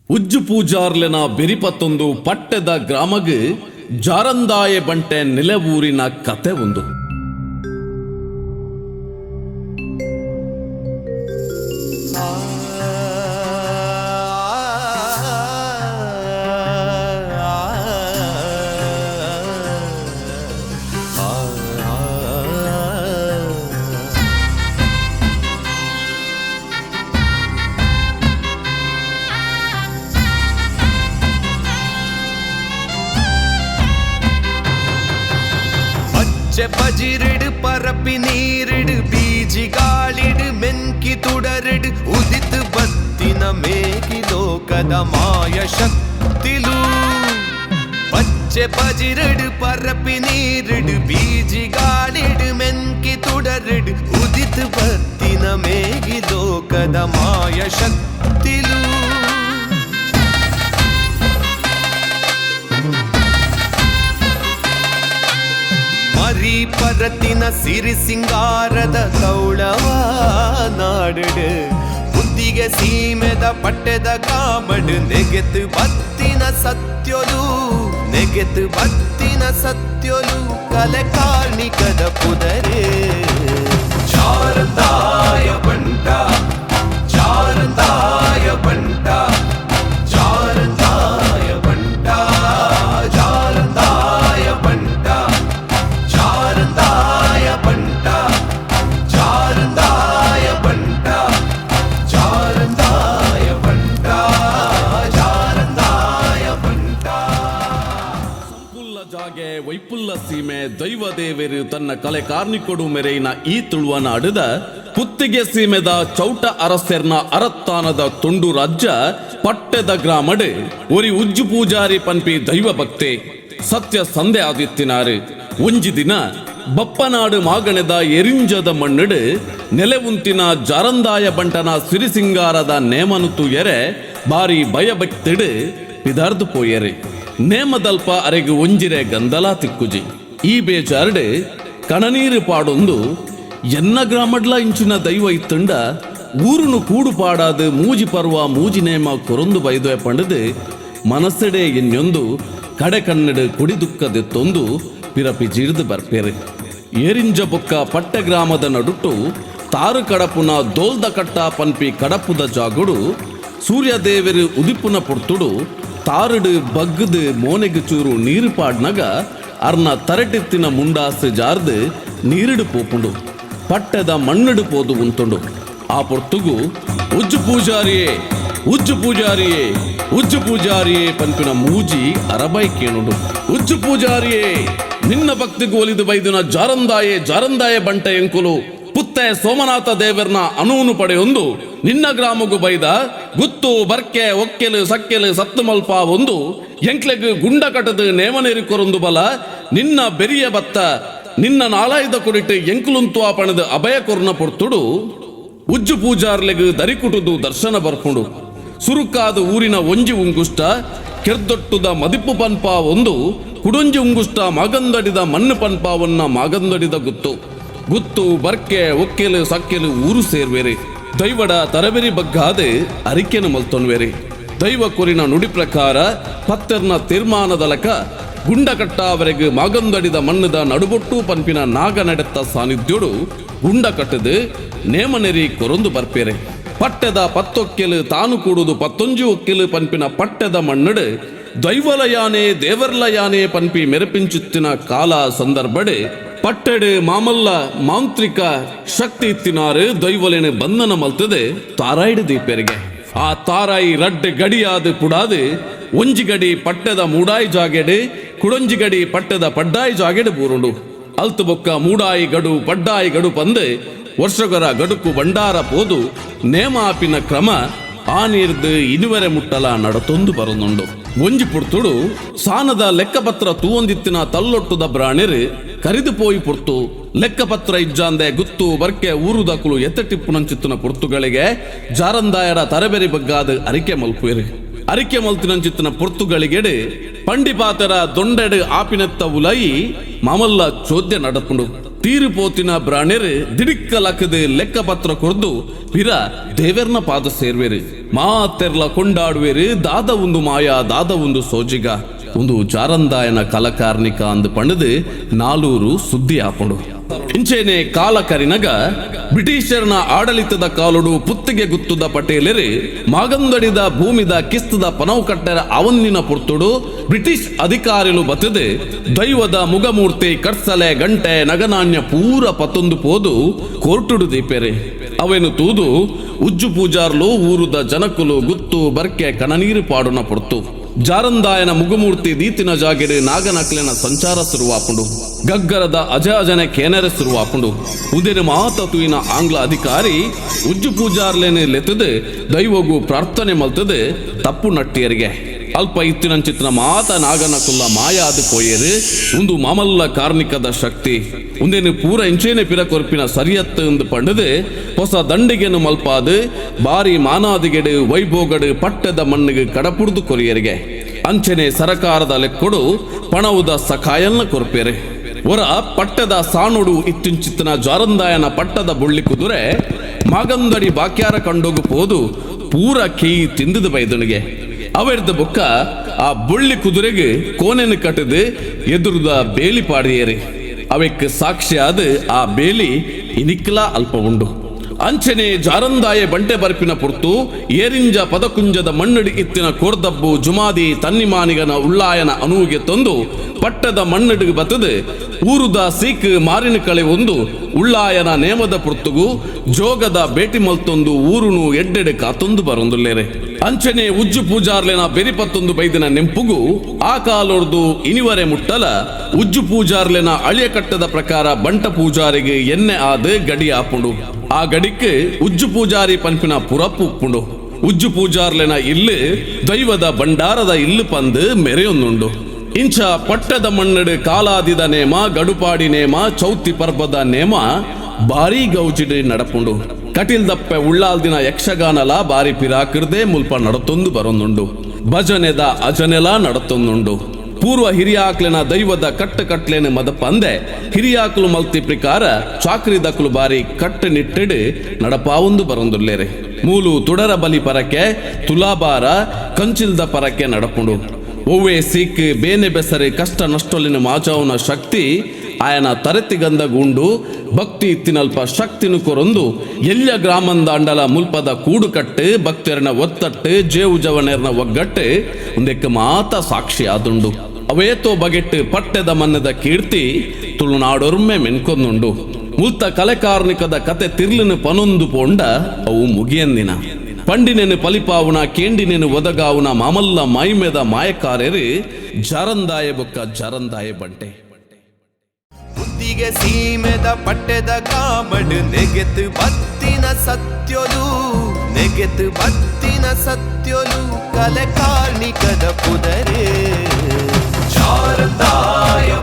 ಉಜ್ಜು ಪೂಜಾರ್ಲೆನ ಬೆರಿಪತ್ತೊಂದು ಪಟ್ಟದ ಗ್ರಾಮಗ್ ಜಾರಂದಾಯ ಬಂಟೆ ನೆಲೆವೂರಿನ ಕತೆ ಒಂದು. பஜிரிடு பரப்பி நீரிடு பீஜி காளிடு மென்கி துடரிடு ಉದಿತು ಬತ್ತಿನ ಮೇಗಿ ಲೋಕದ ಮಾಯ ಶಕ್ತಿಲು ಪಚ್ಚೆ ಪಜಿರಿಡು ಪರಪಿ ನೀರಿಡು ಬೀಜಿ ಗಾಳಿಡು ಮೆನ್ಕಿ ತುಡರಿಡು ಉದಿತು ಬತ್ತಿನ ಮೇಗಿ ಲೋಕದ ಮಾಯ ಶಕ್ತಿಲು ಮರಿ ಪರತಿನ ಸಿರಿ ಸಿಂಗಾರದ ಕೌಳವ ನಾಡಿಡು ಬುದ್ಧಿಗೆ ಸೀಮೆದ ಪಟ್ಟೆದ ಕಾಮಡು ನೆಗೆತು ಬತ್ತಿನ ಸತ್ಯೊಲು ಕಲೆ ಕಾರ್ಣಿಕದ ಪುದರೆ ಜಾರಂದಾಯ ಬಂಟ ಜಾರಂದಾಯ ಬಂಟ ಜಾರಂದಾಯ ಬಂಟ ಜಾರಂದಾಯ ಬಂಟ ಜಾರಂದಾಯ ಬಂಟ ಜಾರಂದಾಯ ಬಂಟ ಜಾರಂದಾಯ ಬಂಟ ಜಾರಂದಾಯ ಬಂಟ. ಸಂಪುಲ್ಲ ಜಾಗೆ ವೈಪುಲ್ಲ ಸೀಮೆ ದೈವ ದೇವರು ತನ್ನ ಕಲೆ ಕಾರ್ನಿಕೊಡು ಮೆರೆಯಿನ ಈ ತುಳುವನ ಅಡದ ಪುತ್ತಿಗೆ ಸೀಮೆದ ಚೌಟ ಅರಸೆರ್ನ ಅರತ್ತಾನದ ತುಂಡು ರಾಜ್ಯ ಪಟ್ಟೆದ ಗ್ರಾಮಡ್ ಒರಿ ಉಜ್ಜು ಪೂಜಾರಿ ಪನ್ಪಿ ದೈವ ಭಕ್ತೆ ಸತ್ಯ ಸಂದೆ ಆದಿತ್ತಿನಾರು. ಒಂಜಿ ದಿನ ಬಪ್ಪನಾಡು ಮಾಗಣೆದ ಎರಿಂಜದ ಮಣ್ಣಡು ನೆಲೆವುಂತಿನ ಜಾರಂದಾಯ ಬಂಟನ ಸಿರಿಸಿಂಗಾರದ ನೇಮನುತು ಎರೆ ಬಾರಿ ಭಯಭಕ್ತಿಡು ಪಿದಾರ್ದು ಪೋಯರೆ ನೇಮದಲ್ಪ ಅರೆಗು ಒಂಜಿರೆ ಗಂದಲ ತಿಕ್ಕುಜಿ ಈ ಬೇಜಾರ್ಡ್ ಕಣನೀರು ಪಾಡೊಂದು ಎನ್ನ ಗ್ರಾಮಡ್ಲ ಇಂಚಿನ ದೈವ ಇತ್ತುಂಡ ಊರುನು ಕೂಡು ಪಾಡಾದು ಮೂಜಿ ಪರ್ವ ಮೂಜಿ ನೇಮ ಕೊರೊಂದು ಬೈದೊಯ ಪಂಡದು ಮನಸ್ಸೆಡೆ ಎನ್ನೊಂದು ಕಡೆ ಕನ್ನಡ ಕುಡಿ ದುಃಖದೆತ್ತೊಂದು ಪಿರಪಿ ಜಿಡ್ದು ಬರ್ಪೇರೆ ಏರಿಂಜ ಬೊಕ್ಕ ಪಟ್ಟೆ ಗ್ರಾಮದ ನಡುಟು ತಾರು ಕಡಪುನ ದೋಲ್ದ ಕಟ್ಟ ಪನ್ಪಿ ಕಡಪುದ ಜಾಗುಡು ಸೂರ್ಯದೇವರು ಉದಿಪುನ ಪುರ್ತುಡು ತಾರುಡು ಬಗ್ಗದು ಮೋನೆಗೆ ಚೂರು ನೀರು ಪಾಡ್ನಾಗ ಅರ್ನ ತರಟೆತ್ತಿನ ಮುಂಡಾಸು ಜಾರ್ದು ನೀರಿಡು ಪೋಪುಂಡು ಪಟ್ಟೆದ ಮಣ್ಣಡು ಪೋದು ಉಂತುಂಡು. ಆ ಪೊರ್ತುಗು ಉಜ್ಜು ಪೂಜಾರಿಯೇ ಉಜ್ಜು ಪೂಜಾರಿಯೇ ಉಜ್ಜು ಪೂಜಾರಿಯೇ ಪನ್ಪಿನ ಮೂಜಿ ಅರಬೈ ಕೇಳುಡು. ಉಜ್ಜು ಪೂಜಾರಿಯೇ ನಿನ್ನ ಭಕ್ತಿಗೂ ಒಲಿದು ಬೈದಿನ ಜಾರಂದಾಯ ಬಂಟ ಎಂಕುಲು ಪುತ್ತೆ ಸೋಮನಾಥ ದೇವರ್ನ ಅನೂನು ಪಡೆಯೊಂದು ನಿನ್ನ ಗ್ರಾಮಗೂ ಬೈದ ಗುತ್ತು ಬರ್ಕೆ ಒಕ್ಕೆಲು ಸಕ್ಕೆಲು ಸತ್ತು ಮಲ್ಪ ಒಂದು ಎಂಕ್ಲೆಗ್ ಗುಂಡ ಕಟದು ನೇಮನೇರಿ ಕೊರೊಂದು ಬಲ ನಿನ್ನ ಬೆರಿಯ ಬತ್ತ ನಿನ್ನ ನಾಲಾಯ್ದ ಕುರಿತು ಎಂಕುಲುಂತು ಪಣದು ಅಭಯ ಕೊರ್ನ ಪೊರ್ತುಡು ಉಜ್ಜು ಪೂಜಾರ್ಲೆಗ್ ದರಿಕುಟುದು ದರ್ಶನ ಬರ್ಪುಂಡು. ಸುರುಕಾದ ಊರಿನ ಒಂಜಿ ಉಂಗುಷ್ಟ ಕೆರ್ದೊಟ್ಟುದ ಮದಿಪ್ಪು ಪನ್ಪ ಒಂದು ಕುಡೊಂಜಿ ಉಂಗುಷ್ಟ ಮಾಗಂದಡಿದ ಮಣ್ಣು ಪನ್ಪಾವನ್ನ ಮಾಗಂದಡಿದ ಗುತ್ತು ಬರ್ಕೆ ಒಕ್ಕೆಲು ಸಕ್ಕೆಲು ಊರು ಸೇರ್ವೇರೆ ದೈವಡ ತರಬೇರಿ ಬಗ್ಗಾದೆ ಅರಿಕೆನು ಮಲ್ತೊನ್ವೇರೆ ದೈವ ಕೊರಿನ ನುಡಿ ಪ್ರಕಾರ ಪತ್ತೆರ್ನ ತೀರ್ಮಾನದಲಕ ಗುಂಡಕಟ್ಟಾವರೆಗೆ ಮಾಗಂದಡಿದ ಮಣ್ಣದ ನಡುಬೊಟ್ಟು ಪನ್ಪಿನ ನಾಗ ನಡೆತ್ತ ಸಾನ್ನಿಧ್ಯೋಡು ಗುಂಡ ಕಟ್ಟದು ನೇಮನೆರಿ ಕೊರೊಂದು ಬರ್ಪೇರೆ ಪಟ್ಟೆದ ಪತ್ತೊಕ್ಕೆಲು ತಾನು ಕೂಡುದು ಪತ್ತೊಂಜಿ ಒಕ್ಕೆಲು ಪನ್ಪಿನ ಪಟ್ಟೆದ ಮಣ್ಣಡು ದೈವಲಯಾನೆ ದೇವರ್ಲಯಾನೆ ಪನ್ಪಿ ಮೆರಪಿಂಚುತ್ತಿನ ಕಾಲ ಸಂದರ್ಭಡೆ ಪಟ್ಟೆಡು ಮಾಮಲ್ಲ ಮಾಂತ್ರಿಕ ಶಕ್ತಿ ಇತ್ತಿನಾರು ದೈವಲೇನೆ ಬಂಧನ ಮಲ್ತದೆ ತಾರಾಯ್ಡು ದೀಪೆರಿಗೆ ಆ ತಾರಾಯಿ ರಡ್ಡ್ ಗಡಿಯಾದು ಪುಡಾದು ಒಂಜಿ ಗಡಿ ಪಟ್ಟೆದ ಮೂಡಾಯಿ ಜಾಗೆಡು ಕುಡೊಂಜಿ ಗಡಿ ಪಟ್ಟೆದ ಪಡ್ಡಾಯಿ ಜಾಗೆಡು ಬೂರುಂಡು ಅಲ್ತು ಬೊಕ್ಕ ಮೂಡಾಯಿ ಗಡು ಪಡ್ಡಾಯಿ ಗಡು ಪಂದು ವರ್ಷಗರ ಗಡುಕು ಬಂಡಾರ ಪೋದು ನೇಮಾಪಿನ ಕ್ರಮ ಆ ನೀರ್ದು ಇನುವರೆ ಮುಟ್ಟಲ ನಡತೊಂದು ಬರೊಂದುಂಡು. ಒಂಜಿ ಪುರ್ತುಡು ಸಾನದ ಲೆಕ್ಕಪತ್ರ ತೂವೊಂದಿತ್ತಿನ ತಲ್ಲೊಟ್ಟುದ ಬ್ರಾಣಿರು ಕರಿದು ಪೋಯಿ ಪುರ್ತು ಲೆಕ್ಕಪತ್ರ ಇಜ್ಜಾಂದೆ ಗುತ್ತು ಬರ್ಕೆ ಊರುದಕುಲು ಎತ್ತಟಿಪ್ಪುನಂಚಿತ್ತಿನ ಪುರ್ತುಗಳಿಗೆ ಜಾರಂದಾಯರ ತರಬೇರಿ ಬಗ್ಗಾದ ಅರಿಕೆ ಮಲ್ಪುವಿರಿ ಅರಿಕೆ ಮಲ್ತಿನಂಚಿತ್ತಿನ ಪುರ್ತುಗಳಿಗೆಡೆ ಪಂಡಿಪಾತರ ದೊಂಡೆಡು ಆಪಿನೆತ್ತ ಉಲೈ ಮಾಮಲ್ಲ ಚೋದ್ಯ ನಡಪುಂಡು ತೀರುಪೋತಿನ ಬ್ರಾಣೆರು ದಿಡಿಕ್ಕಲಕ್ಕದು ಲೆಕ್ಕ ಪತ್ರ ಕೊರ್ದು ಪಿರ ದೇವೆರ್ನ ಪಾದ ಸೇರ್ವೇರು ಮಾತೆರ್ಲ ಕೊಂಡಾಡುವೇರು ದಾದ ಒಂದು ಮಾಯ ದಾದ ಒಂದು ಸೋಜಿಗ ಒಂದು ಜಾರಂದಾಯನ ಕಲಕಾರ್ನಿಕ ಅಂದು ಪಂಡದು ನಾಲೂರು ಸುದ್ದಿ ಆಪಡು ಇಂಚೇನೆ ಕಾಲ ಕರಿನಗ ಬ್ರಿಟಿಷರ್ನ ಆಡಳಿತದ ಕಾಲುಡು ಪುತ್ತಿಗೆ ಗುತ್ತುದ ಪಟೇಲರು ಮಾಗಂದಡಿದ ಭೂಮಿದ ಕಿಸ್ತದ ಪನವು ಕಟ್ಟರ ಅವನ್ನಿನ ಪುರ್ತುಡು ಬ್ರಿಟಿಷ್ ಅಧಿಕಾರಿಲು ಬತ್ತದು ದೈವದ ಮುಗಮೂರ್ತಿ ಕಟ್ಸಲೆ ಗಂಟೆ ನಗನಾಣ್ಯ ಪೂರ ಪತ್ತೊಂದು ಪೋದು ಕೋರ್ಟುಡು ದೀಪೆರೆ ಅವೇನು ತೂದು ಉಜ್ಜು ಪೂಜಾರ್ಲು ಊರುದ ಜನಕುಲು ಗುತ್ತು ಬರ್ಕೆ ಕಣನೀರು ಪಾಡುನ ಪೊರ್ತು ಜಾರಂದಾಯನ ಮುಗುಮೂರ್ತಿ ದೀತಿನ ಜಾಗೆಡು ನಾಗನಕ್ಲೆನ ಸಂಚಾರ ಶುರುವಾಪುಂಡು ಗಗ್ಗರದ ಅಜಾಜನೆ ಕೇನರೆ ಶುರುವಾಪುಂಡು ಉದಿನ ಮಾತ ತುಯಿನ ಆಂಗ್ಲ ಅಧಿಕಾರಿ ಉಜ್ಜು ಪೂಜಾರ್ಲೇನೆ ಲೆತ್ತದು ದೈವಗೂ ಪ್ರಾರ್ಥನೆ ಮಲ್ತದು ತಪ್ಪು ನಟ್ಟಿಯರಿಗೆ ಅಲ್ಪ ಇತ್ತಿನಂಚಿತ್ತಿನ ಮಾತ ನಾಗನಕುಲ್ಲ ಮಾಯಾದು ಪೋಯೇರು ಒಂದು ಮಾಮಲ್ಲ ಕಾರ್ಮಿಕದ ಶಕ್ತಿ ಒಂದೇನು ಪೂರ ಇಂಚೇನೆ ಪಿರ ಕೊರ್ಪಿನ ಸರಿಯತ್ತು ಎಂದು ಪಂಡದು ಹೊಸ ದಂಡಿಗೆನು ಮಲ್ಪಾದು ಬಾರಿ ಮಾನಾದಿಗೆಡು ವೈಭೋಗಡು ಪಟ್ಟದ ಮಣ್ಣಿಗೆ ಕಡಪುಡ್ದು ಕೊರಿಯರಿಗೆ ಅಂಚನೆ ಸರಕಾರದ ಲೆಕ್ಕೊಡು ಪಣವುದ ಸಕಾಯಲ್ನ ಕೊರ್ಪೇರೆ ಒರ ಪಟ್ಟದ ಸಾಣುಡು ಇತ್ತಿಂಚಿತ್ತಿನ ಜಾರಂದಾಯನ ಪಟ್ಟದ ಬುಳ್ಳಿ ಕುದುರೆ ಮಾಗಂದಡಿ ಬಾಕ್ಯಾರ ಕಂಡೋಗು ಪೋದು ಪೂರ ಕೇಯಿ ತಿಂದದು ಬೈದನಿಗೆ ಅವೆರ್ದ ಬೊಕ್ಕ ಆ ಬುಳ್ಳಿ ಕುದುರೆಗೆ ಕೋನೆನು ಕಟ್ಟದು ಎದುರುದ ಬೇಲಿ ಪಾಡಿಯೇರಿ ಅವಕ್ಕೆ ಸಾಕ್ಷಿಯಾದ ಆ ಬೇಲಿ ಇನಿಕ್ಲಾ ಅಲ್ಪ ಉಂಡು ಅಂಚನೆ ಜಾರಂದಾಯ ಬಂಟೆ ಬರ್ಪಿನ ಪುರ್ತು ಏರಿಂಜ ಪದಕುಂಜದ ಮಣ್ಣಡಿ ಇತ್ತಿನ ಕೋರ್ದಬ್ಬು ಜುಮಾದಿ ತನ್ನಿಮಾನಿಗನ ಉಳ್ಳಾಯನ ಅನುವಿಗೆ ತಂದು ಪಟ್ಟದ ಮಣ್ಣಡಿಗೆ ಬತ್ತದು ಊರುದ ಸೀಕ್ ಮಾರಿನ ಕಳೆ ಒಂದು ಉಳ್ಳಾಯನ ನೇಮದ ಪುರ್ತುಗು ಜೋಗದ ಬೇಟಿ ಮಲ್ತೊಂದು ಊರುನು ಎಡ್ಡೆಡೆ ಕಾತೊಂದು ಬರೊಂದುಲ್ಲೇರೆ ಅಂಚನೆ ಉಜ್ಜು ಪೂಜಾರ್ಲೆನ ಬೆರಿಪತ್ತೊಂದು ಬೈದಿನ ನೆಂಪುಗು ಆ ಕಾಲೊರ್ದು ಇನಿವರೆ ಮುಟ್ಟಲ ಉಜ್ಜು ಪೂಜಾರ್ಲೆನ ಅಳಿಯ ಕಟ್ಟದ ಪ್ರಕಾರ ಬಂಟ ಪೂಜಾರಿಗೆ ಎಣ್ಣೆ ಆದ ಗಡಿ ಆಪುಂಡು ಆ ಗಡಿಕ್ಕೆ ಉಜ್ಜು ಪೂಜಾರಿ ಪಂಪಿನ ಪುರಪ್ಪು ಉಪ್ಪುಂಡು ಉಜ್ಜು ಪೂಜಾರ್ಲೆನ ಇಲ್ಲು ದೈವದ ಬಂಡಾರದ ಇಲ್ಲು ಪಂದು ಮೆರೆಯೊಂದುಂಡು ಇಂಚ ಪಟ್ಟದ ಮಣ್ಣಡು ಕಾಲಾದಿದ ನೇಮ ಗಡುಪಾಡಿ ನೇಮ ಚೌತಿ ಪರ್ಬದ ನೇಮ ಬಾರಿ ಗೌಜಿಡು ನಡಪುಂಡು ಕಟಿಲ್ದಪ್ಪೆ ಉಳ್ಳಾಲ್ದಿನ ಯಕ್ಷಗಾನಲ ಬಾರಿ ಪಿರಾಕಿರ್ದೆ ಮುಲ್ಪ ನಡತೊಂದು ಬರೊಂದುಂಡು ಭಜನೆದ ಅಜನೆಲ ನಡತೊಂದುಂಡು ಪೂರ್ವ ಹಿರಿಯಾಕ್ಲೆನ ದೈವದ ಕಟ್ಟೆನ ಮದಪ್ಪ ಅಂದೆ ಹಿರಿಯಾಕ್ಲು ಮಲ್ತಿ ಪ್ರಕಾರ ಚಾಕ್ರಿ ದಕ್ಲು ಬಾರಿ ಕಟ್ಟು ನಿಟ್ಟಿಡು ನಡಪಾವೊಂದು ಬರೊಂದುಲ್ಲೇರೆ ಮೂಲು ತುಡರ ಬಲಿ ಪರಕೆ ತುಲಾಬಾರ ಕಂಚಿಲ್ದ ಪರಕೆ ನಡಪುಂಡು ಒವ್ವೇ ಸೀಕ್ ಬೇನೆ ಬೆಸರೆ ಕಷ್ಟ ನಷ್ಟೊಲಿನ ಮಾಚಾವನ ಶಕ್ತಿ ಆಯನ ತರೆತಿಗಂದ ಗುಂಡು ಭಕ್ತಿ ಇತ್ತಿನಲ್ಪ ಶಕ್ತಿನು ಕೊರೊಂದು ಎಲ್ಲ ಗ್ರಾಮಂದ ಅಂಡಲ ಮುಲ್ಪದ ಕೂಡು ಕಟ್ಟು ಭಕ್ತರನ ಒತ್ತಟ್ಟು ಜೇವು ಜವನೇರ್ನ ಒಗ್ಗಟ್ಟು ಒಂದಕ್ಕೆ ಮಾತ ಸಾಕ್ಷಿ ಆದುಂಡು ಅವೇತೋ ಬಗೆಟ್ಟು ಪಟ್ಟೆದ ಮನ್ನದ ಕೀರ್ತಿ ತುಳುನಾಡೊರ್ಮೆ ಮೆನ್ಕೊಂದುಂಡು ಮುಲ್ತ ಕಲೆಕಾರ್ನಿಕದ ಕತೆ ತಿರ್ಲಿನ ಪನೊಂದು ಪೋಂಡ ಅವು ಮುಗಿಯಂದಿನ ಪಂಡಿನೆನು ಪಲಿಪಾವುನ ಕೇಂಡಿನೆನು ಒದಗಾವುನ ಮಾಮಲ್ಲ ಮೈಮೆದ ಮಾಯಕಾರ್ಯರು ಜಾರಂದಾಯ ಬೊಕ್ಕ ಜಾರಂದಾಯ ಬಂಟೆ ಬುದ್ಧಿಗೆ ಸೀಮೆದ ಪಟ್ಟೆದ ಕಾಮಡು ನೆಗೆತು ಬತ್ತಿನ ಸತ್ಯೊಲು ಕಲೆ ಕಾರ್ಣಿಕದ ಪುದರೆ ಜಾರಂದಾಯ